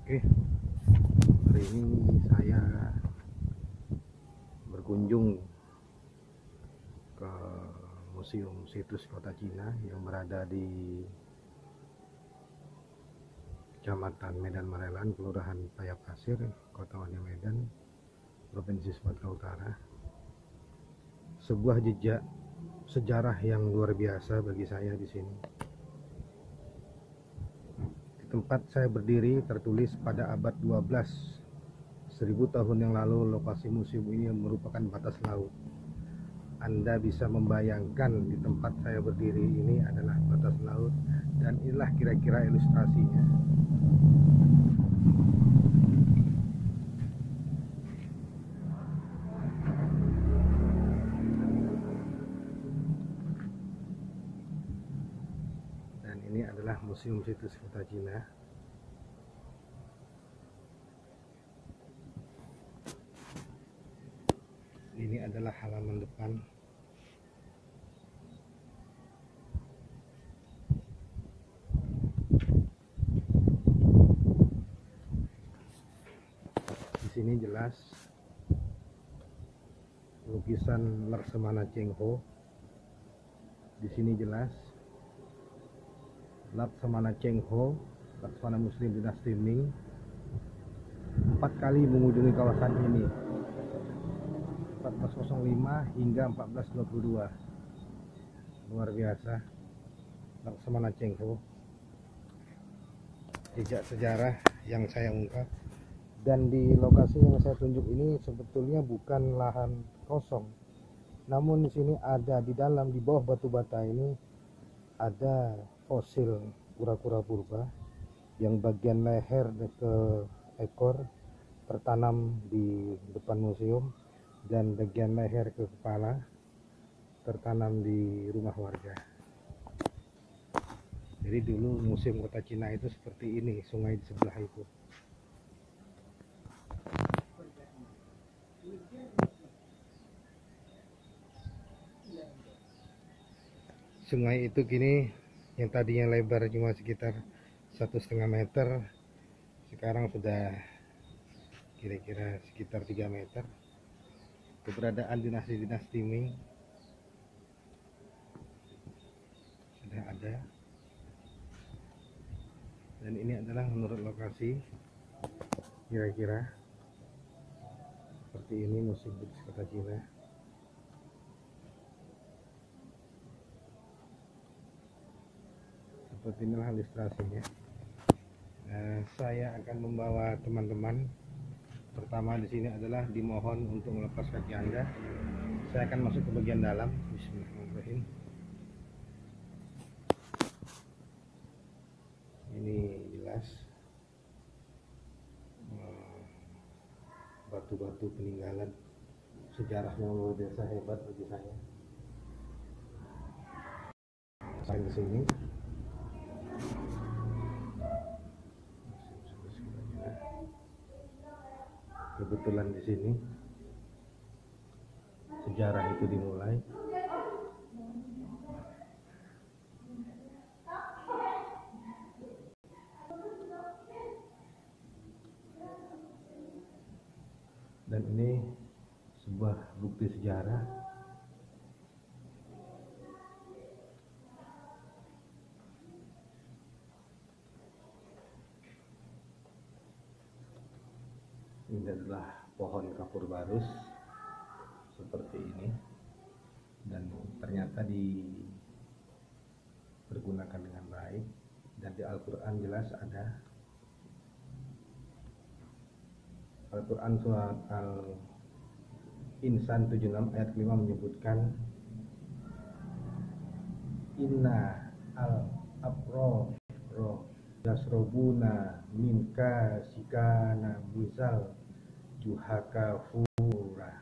Oke, hari ini saya berkunjung ke Museum Situs Kota Cina yang berada di Kecamatan Medan Marelan, Kelurahan Payapasir, Kota Waringin Medan, Provinsi Sumatera Utara. Sebuah jejak sejarah yang luar biasa bagi saya di sini. Di tempat saya berdiri tertulis pada abad 12, 1000 tahun yang lalu, lokasi museum ini merupakan batas laut. Anda bisa membayangkan di tempat saya berdiri ini adalah batas laut, dan inilah kira-kira ilustrasinya. Dan ini adalah Museum Situs Kota Cina. Ini adalah halaman depan. Di sini jelas lukisan Laksamana Cheng Ho. Di sini jelas Laksamana Cheng Ho, Laksamana Muslim dinasti Ming, 4 kali mengunjungi kawasan ini, 1405 hingga 1422. Luar biasa, Laksamana Cheng Ho. Jejak sejarah yang saya ungkap. Dan di lokasi yang saya tunjuk ini sebetulnya bukan lahan kosong, namun di sini ada, di dalam, di bawah batu bata ini ada fosil kura-kura purba yang bagian leher ke ekor tertanam di depan museum, dan bagian leher ke kepala tertanam di rumah warga. Jadi dulu Museum Kota Cina itu seperti ini, sungai di sebelah itu. Sungai itu kini yang tadinya lebar cuma sekitar 1,5 meter, sekarang sudah kira-kira sekitar 3 meter. Keberadaan dinasti-dinasti Ming sudah ada. Dan ini adalah menurut lokasi kira-kira seperti ini Museum Situs Kota Cina. Seperti inilah ilustrasinya. Saya akan membawa teman-teman. Pertama di sini adalah dimohon untuk melepas kaki Anda. Saya akan masuk ke bagian dalam. Bismillahirrahmanirrahim. Ini jelas batu-batu peninggalan sejarah yang luar biasa hebat bagi saya. Saya di sini. Kebetulan di sini sejarah itu dimulai. Dan ini sebuah bukti sejarah. Ini adalah pohon kapur barus seperti ini, dan ternyata dipergunakan dengan baik. Dan di Al-Quran jelas ada. Al-Quran surat Al-Insan 76 ayat 5 menyebutkan inna al-abro yasrobuna minka sikana misal juhaka fura.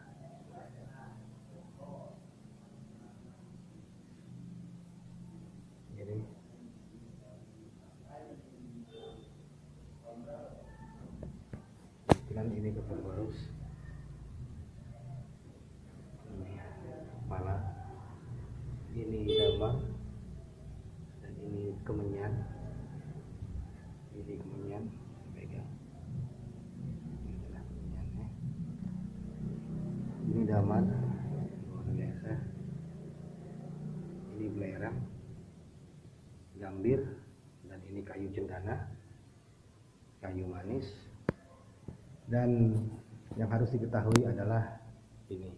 Ini kapur barus, ini kepala, ini damang, dan ini kemenyan. Ini kemenyan, pegang. kayu cendana, kayu manis. Dan yang harus diketahui adalah ini.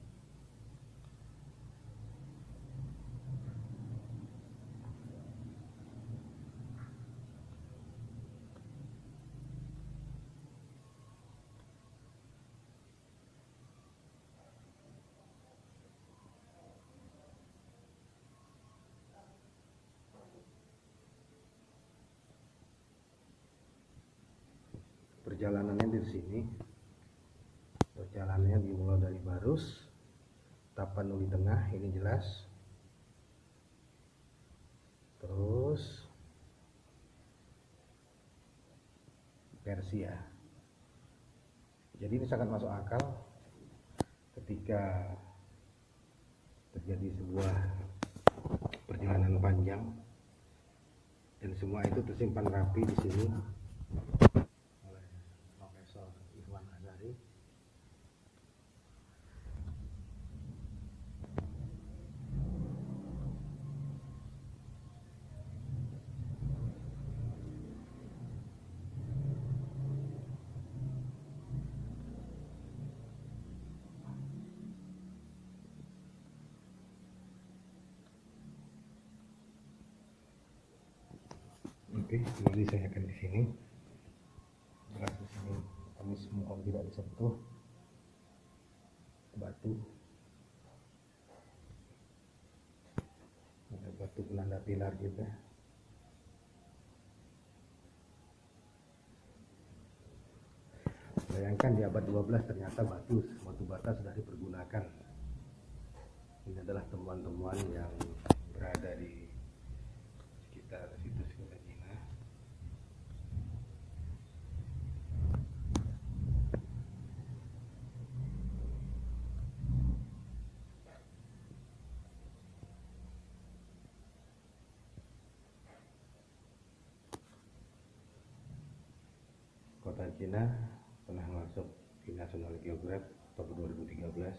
Perjalanannya di sini. Perjalanannya dimulai dari Barus, Tapanuli Tengah, ini jelas. Terus Persia. Jadi ini sangat masuk akal ketika terjadi sebuah perjalanan panjang dan semua itu tersimpan rapi di sini oleh Profesor Ikhwan Azhari. Oke, kembali saya akan di sini. Jelas di sini kami semua tidak disentuh batu. Ada batu penanda pilar kita. Bayangkan di abad 12 ternyata batu bata sudah dipergunakan. Ini adalah temuan-temuan yang berada di sekitar situs kota Cina. Kota Cina pernah masuk di National Geographic tahun 2013.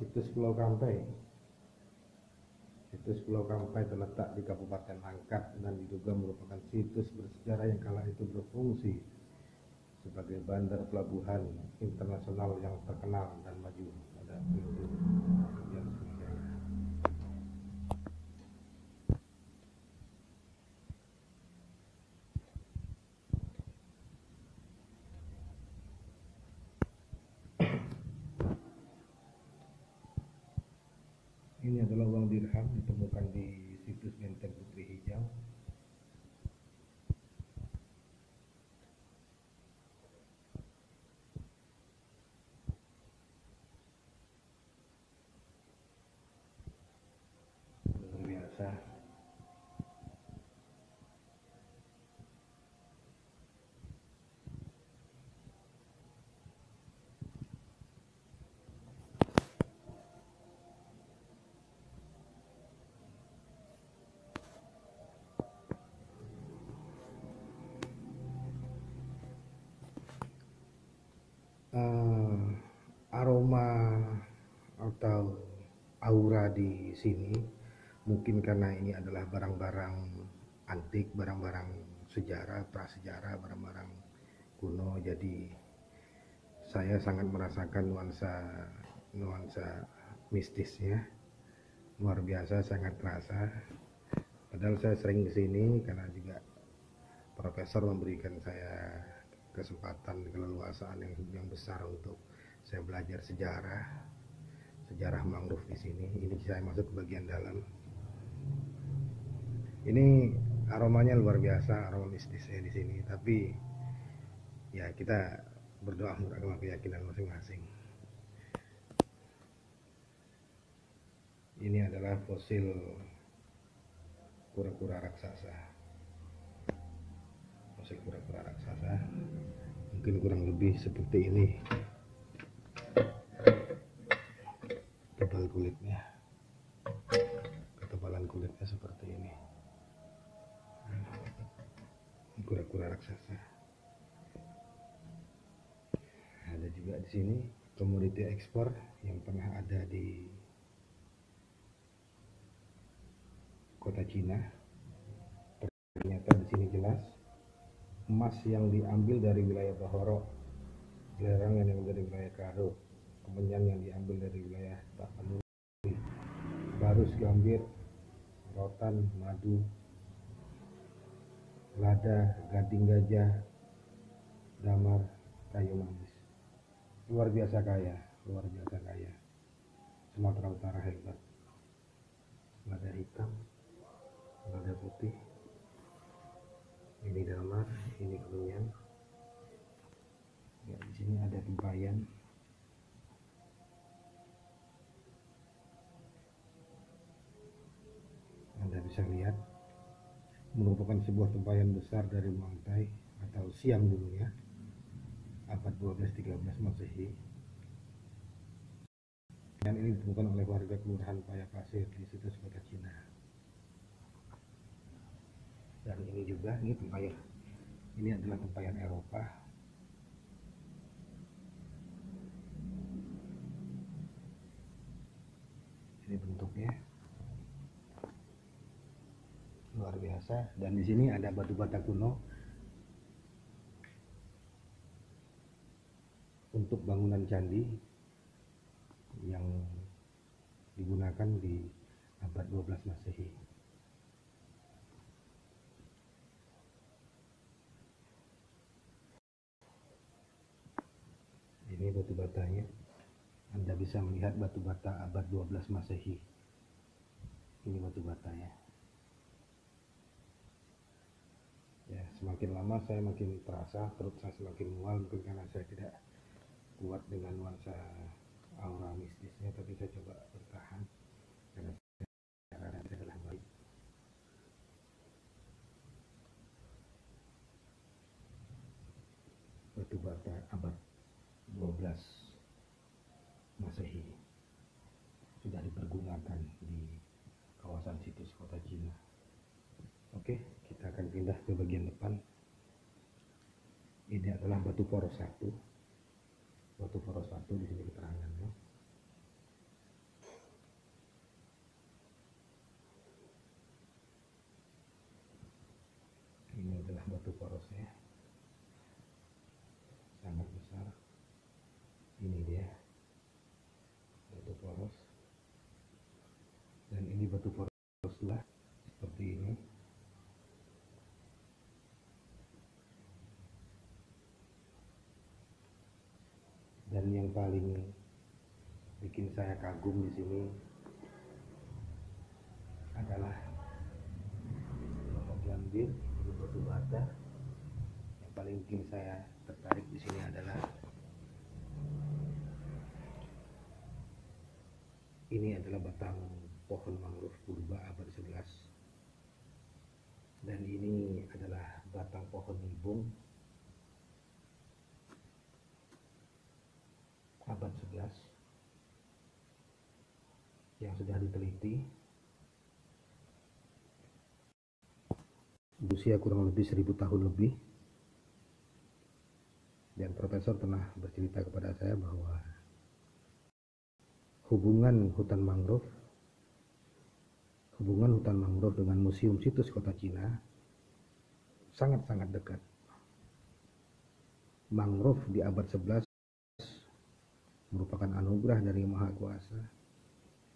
Situs Pulau Kampai. Situs Pulau Kampai terletak di Kabupaten Langkat dan diduga merupakan situs bersejarah yang kala itu berfungsi sebagai bandar pelabuhan internasional yang terkenal dan maju pada periode Perjanjian Sriwijaya. Ini adalah uang dirham ditemukan di situs Benteng Putri Hijau. Luar biasa. Aroma atau aura di sini mungkin karena ini adalah barang-barang antik, barang-barang sejarah, prasejarah, barang-barang kuno, jadi saya sangat merasakan nuansa mistisnya. Luar biasa, sangat terasa. Padahal saya sering kesini karena juga profesor memberikan saya kesempatan, keleluasaan yang besar untuk saya belajar sejarah mangrove di sini. Ini saya masuk ke bagian dalam. Ini aromanya luar biasa, aroma mistisnya di sini. Tapi ya kita berdoa menurut keyakinan masing-masing. Ini adalah fosil kura-kura raksasa. Fosil kura-kura raksasa. Mungkin kurang lebih seperti ini. Tebal kulitnya. seperti ini. Kura-kura raksasa. Ada juga di sini komoditi ekspor yang pernah ada di kota Cina. Ternyata di sini jelas emas yang diambil dari wilayah Bahoro, belerang yang dari wilayah Karo, kemenyan yang diambil dari wilayah Tapanuli, Barus Gambir, rotan, madu, lada, gading gajah, damar, kayu manis. Luar biasa kaya, luar biasa kaya. Sumatera Utara hebat. Lada hitam, lada putih, ini damar, ini kemenyan. Ya, di sini ada tempayan. Anda bisa lihat merupakan sebuah tempayan besar dari Muangtai atau Siam dulunya, abad 12-13 Masehi. Dan ini ditemukan oleh warga kelurahan Payapasir di situs kota Cina. Dan ini juga, ini tempayan. Ini adalah tempayan Eropa. Ini bentuknya luar biasa. Dan di sini ada batu bata kuno untuk bangunan candi yang digunakan di abad 12 Masehi. Ini batu batanya. Anda bisa melihat batu bata abad 12 Masehi. Ini batu batanya. Ya, semakin lama saya makin terasa perut saya semakin mual, mungkin karena saya tidak kuat dengan nuansa aura mistisnya, tapi saya coba bertahan karena saya adalah baik. Batu bata abad 12 Masehi sudah dipergunakan di kawasan situs kota Cina. Oke, kita akan pindah ke bagian depan. Ini adalah batu poros 1. Batu poros 1 di sini keterangannya. Ini adalah batu porosnya. Sangat besar. Ini dia. Batu poros. Dan ini batu poros 2 seperti ini. Dan yang paling bikin saya kagum di sini adalah gambir, ini batu bata. Yang paling bikin saya tertarik di sini adalah ini adalah batang pohon mangrove purba abad 11. Dan ini adalah batang pohon nibung abad 11 yang sudah diteliti, berusia kurang lebih 1000 tahun lebih. Dan profesor pernah bercerita kepada saya bahwa hubungan hutan mangrove dengan museum situs kota Cina sangat-sangat dekat. Mangrove di abad 11 merupakan anugerah dari Maha Kuasa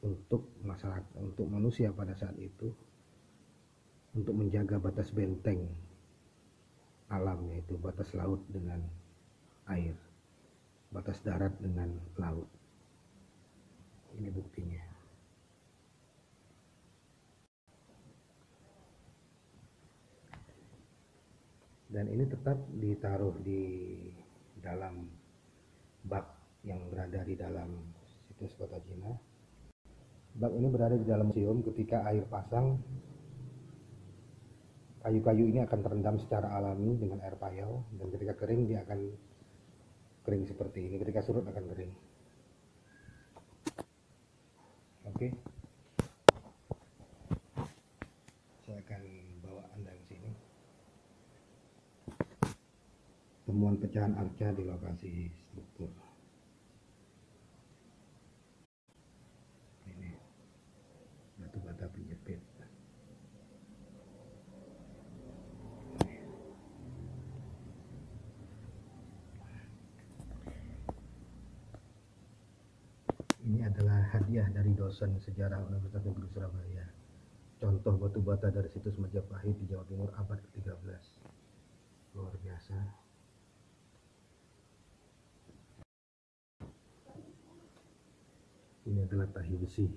untuk masyarakat, untuk manusia pada saat itu, untuk menjaga batas benteng alam, yaitu batas laut dengan air, batas darat dengan laut. Ini buktinya. Dan ini tetap ditaruh di dalam bak yang berada di dalam situs kota Cina. Bak ini berada di dalam museum. Ketika air pasang, kayu-kayu ini akan terendam secara alami dengan air payau, dan ketika kering dia akan kering seperti ini, ketika surut akan kering. Oke. temuan pecahan arca di lokasi struktur. Ini batu bata penjepit. Ini adalah hadiah dari dosen sejarah Universitas Negeri Surabaya. Contoh batu bata dari situs Majapahit di Jawa Timur abad ke-13. Luar biasa. Ini adalah tahi besi.